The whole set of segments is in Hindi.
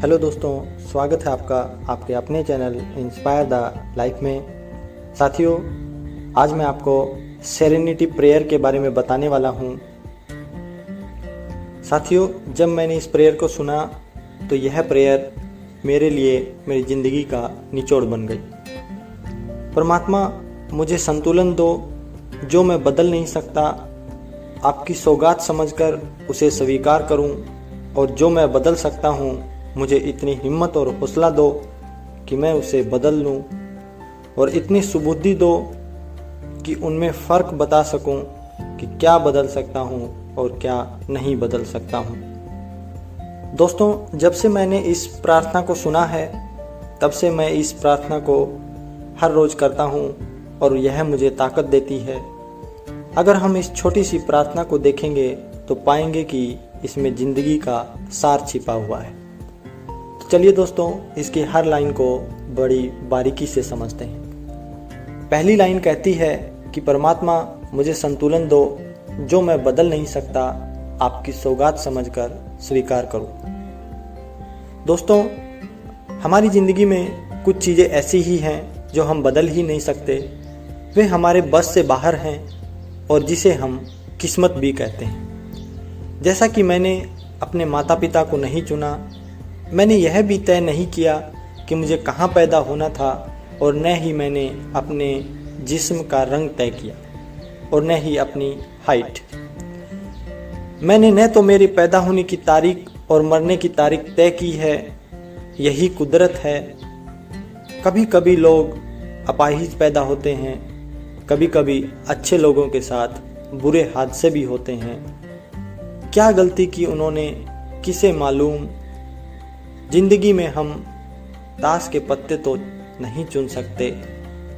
हेलो दोस्तों, स्वागत है आपका आपके अपने चैनल इंस्पायर द लाइफ में। साथियों, आज मैं आपको सेरेनिटी प्रेयर के बारे में बताने वाला हूँ। साथियों, जब मैंने इस प्रेयर को सुना तो यह प्रेयर मेरे लिए मेरी ज़िंदगी का निचोड़ बन गई। परमात्मा, मुझे संतुलन दो जो मैं बदल नहीं सकता, आपकी सौगात समझकर उसे स्वीकार करूं, और जो मैं बदल सकता हूं मुझे इतनी हिम्मत और हौसला दो कि मैं उसे बदल लूं, और इतनी सुबुद्धि दो कि उनमें फ़र्क बता सकूं कि क्या बदल सकता हूं और क्या नहीं बदल सकता हूं। दोस्तों, जब से मैंने इस प्रार्थना को सुना है तब से मैं इस प्रार्थना को हर रोज़ करता हूं और यह मुझे ताकत देती है। अगर हम इस छोटी सी प्रार्थना को देखेंगे तो पाएंगे कि इसमें ज़िंदगी का सार छिपा हुआ है। तो चलिए दोस्तों, इसकी हर लाइन को बड़ी बारीकी से समझते हैं। पहली लाइन कहती है कि परमात्मा, मुझे संतुलन दो जो मैं बदल नहीं सकता, आपकी सौगात समझकर स्वीकार करूं। दोस्तों, हमारी ज़िंदगी में कुछ चीज़ें ऐसी ही हैं जो हम बदल ही नहीं सकते। वे हमारे बस से बाहर हैं और जिसे हम किस्मत भी कहते हैं। जैसा कि मैंने अपने माता पिता को नहीं चुना, मैंने यह भी तय नहीं किया कि मुझे कहाँ पैदा होना था, और न ही मैंने अपने जिस्म का रंग तय किया और न ही अपनी हाइट। मैंने न तो मेरी पैदा होने की तारीख और मरने की तारीख तय की है, यही कुदरत है। कभी कभी लोग अपाहिज पैदा होते हैं, कभी कभी अच्छे लोगों के साथ बुरे हादसे भी होते हैं। क्या गलती की उन्होंने, किसे मालूम। जिंदगी में हम ताश के पत्ते तो नहीं चुन सकते,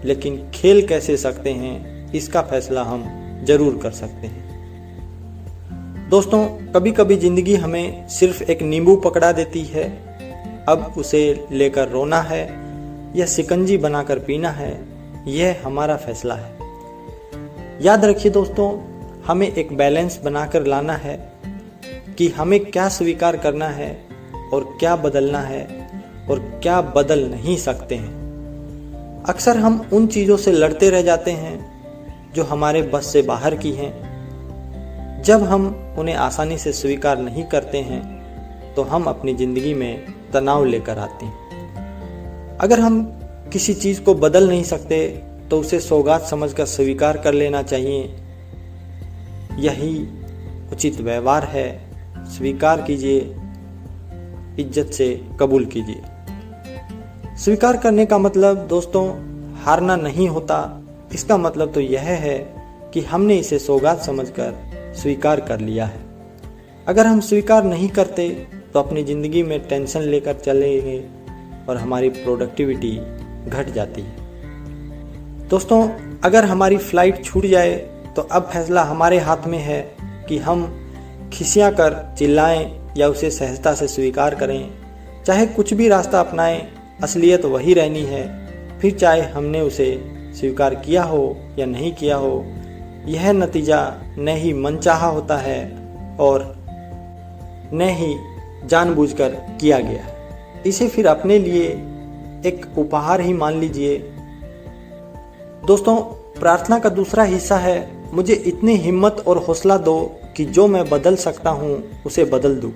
लेकिन खेल कैसे सकते हैं इसका फैसला हम जरूर कर सकते हैं। दोस्तों, कभी कभी जिंदगी हमें सिर्फ एक नींबू पकड़ा देती है। अब उसे लेकर रोना है या शिकंजी बनाकर पीना है, यह हमारा फैसला है। याद रखिए दोस्तों, हमें एक बैलेंस बनाकर लाना है कि हमें क्या स्वीकार करना है और क्या बदलना है और क्या बदल नहीं सकते हैं। अक्सर हम उन चीज़ों से लड़ते रह जाते हैं जो हमारे बस से बाहर की हैं। जब हम उन्हें आसानी से स्वीकार नहीं करते हैं तो हम अपनी ज़िंदगी में तनाव लेकर आते हैं। अगर हम किसी चीज़ को बदल नहीं सकते तो उसे सौगात समझकर स्वीकार कर लेना चाहिए। यही उचित व्यवहार है। स्वीकार कीजिए, इज्जत से कबूल कीजिए। स्वीकार करने का मतलब दोस्तों हारना नहीं होता। इसका मतलब तो यह है कि हमने इसे सौगात समझकर स्वीकार कर लिया है। अगर हम स्वीकार नहीं करते तो अपनी ज़िंदगी में टेंशन लेकर चलेंगे और हमारी प्रोडक्टिविटी घट जाती है। दोस्तों, अगर हमारी फ्लाइट छूट जाए तो अब फैसला हमारे हाथ में है कि हम खिसियाँ कर चिल्लाएं या उसे सहजता से स्वीकार करें। चाहे कुछ भी रास्ता अपनाएं, असलियत वही रहनी है। फिर चाहे हमने उसे स्वीकार किया हो या नहीं किया हो, यह नतीजा न ही मनचाहा होता है और न ही जानबूझकर किया गया है। इसे फिर अपने लिए एक उपहार ही मान लीजिए। दोस्तों, प्रार्थना का दूसरा हिस्सा है, मुझे इतनी हिम्मत और हौसला दो कि जो मैं बदल सकता हूँ उसे बदल दूँ।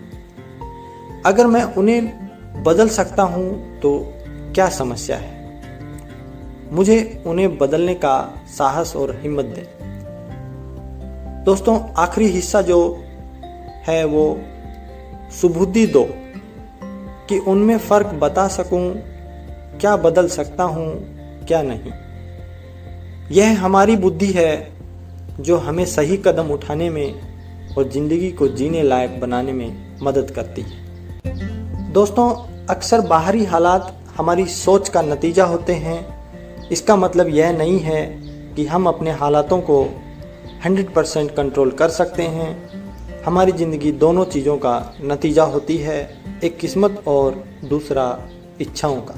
अगर मैं उन्हें बदल सकता हूँ तो क्या समस्या है। मुझे उन्हें बदलने का साहस और हिम्मत दें। दोस्तों, आखिरी हिस्सा जो है वो सुबुद्धि दो कि उनमें फ़र्क बता सकूं, क्या बदल सकता हूं क्या नहीं। यह हमारी बुद्धि है जो हमें सही कदम उठाने में और ज़िंदगी को जीने लायक बनाने में मदद करती है। दोस्तों, अक्सर बाहरी हालात हमारी सोच का नतीजा होते हैं। इसका मतलब यह नहीं है कि हम अपने हालातों को 100% कंट्रोल कर सकते हैं। हमारी ज़िंदगी दोनों चीज़ों का नतीजा होती है, एक किस्मत और दूसरा इच्छाओं का।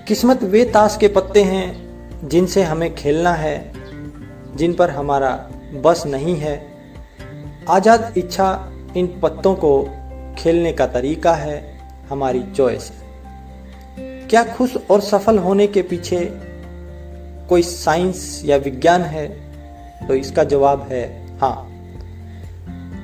किस्मत वे ताश के पत्ते हैं जिनसे हमें खेलना है, जिन पर हमारा बस नहीं है। आज़ाद इच्छा इन पत्तों को खेलने का तरीका है। हमारी चॉइस है। क्या खुश और सफल होने के पीछे कोई साइंस या विज्ञान है? तो इसका जवाब है हाँ।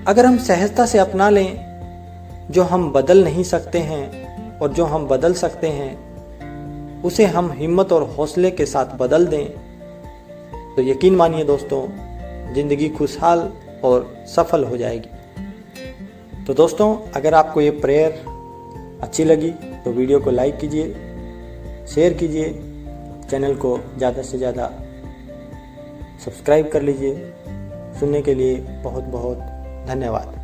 अगर हम सहजता से अपना लें जो हम बदल नहीं सकते हैं और जो हम बदल सकते हैं उसे हम हिम्मत और हौसले के साथ बदल दें, तो यकीन मानिए दोस्तों, जिंदगी खुशहाल और सफल हो जाएगी। तो दोस्तों, अगर आपको ये प्रेयर अच्छी लगी तो वीडियो को लाइक कीजिए, शेयर कीजिए, चैनल को ज़्यादा से ज़्यादा सब्सक्राइब कर लीजिए। सुनने के लिए बहुत बहुत धन्यवाद।